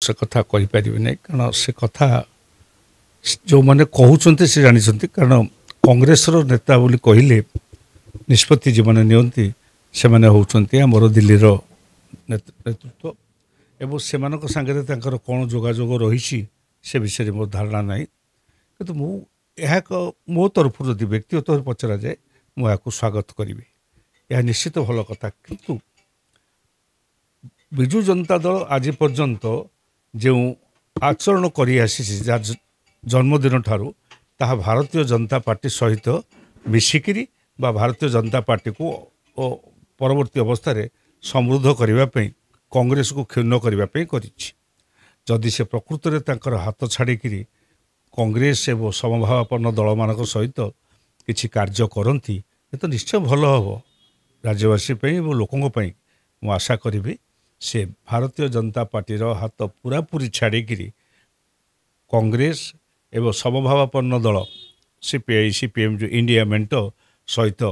से कथा कहीपर ना कारण से कथा जो मैंने कहते से जानी कारण कांग्रेस नेता बोली कहले निष्पत्ति जो मैंने नियंती से मैंने होती आमर दिल्ली नेतृत्व एवं से सांगे कौन जोगाजोग रही से विषय मोर धारणा ना कि मो तरफ जदि व्यक्तिगत पचरा जाए मुझे स्वागत करी यह निश्चित भल कथा किंतु विजु जनता दल आज पर्यंत जो आचरण कर जन्मदिन ठारू ताहा भारतीय जनता पार्टी सहित मिसिकी भारतीय जनता पार्टी को परवर्ती अवस्था समृद्ध करने कांग्रेस को क्षुण्ण करने जदि से प्रकृत में हाथ छाड़ी कांग्रेस एवं समभावापन्न दल मान सहित किसी कार्य करती ये तो निश्चय भल हम राज्यवासी लोकों मु आशा करी से भारतीय जनता पार्टी हाथ पूरा पूरी छाड़ी कांग्रेस एवं समभावापन्न दल सीपीआई सीपीएम जो इंडिया मेंट सहित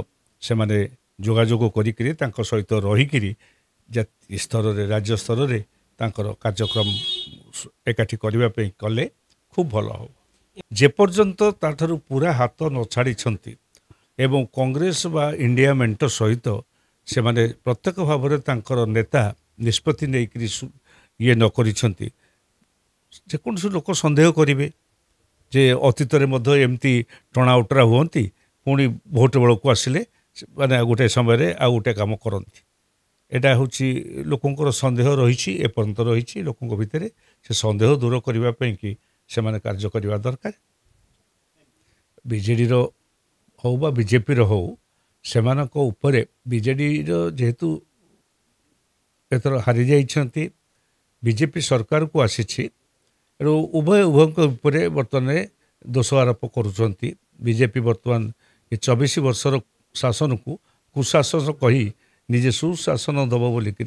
से माने जोगाजोग करी सहित रहीकि स्तर रे राज्य स्तर रे कार्यक्रम एकाठी करने कले खूब भल हो जेपर्यंत ताठारु पूरा हाथ न छाड़ी एवं कांग्रेस बा इंडिया मेंट सहित से माने प्रत्येक भाव में नेता निष्पत्ति नहीं ये न करिसेंती जेकोसी लोक संदेह करेंगे जे अतीत एमती टणा उटरा हुंती पुणी भोट बेल को आसिले माने गोटे समय आ गोटे कम करती एटा हूँ लोकंर संदेह रही एपर्यंत रही लोकों भितर से संदेह दूर करने कि से माने कार्य करने दरकार बीजेडी हो बा बीजेपी हो से बीजेडी जेहेतु एथर हारी जाइछंती बीजेपी सरकार को आसी उभय उभय बर्तमान दोष आरोप करुँच बीजेपी बर्तमान ये 24 वर्षर शासन को कुशासन कही निजे सुशासन दब बोलिक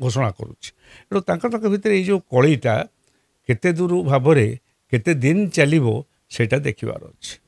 घोषणा करुँच भितर ये कलीटा केते दूर भाव केते दिन चलो सेटा देखिबार अच्छे।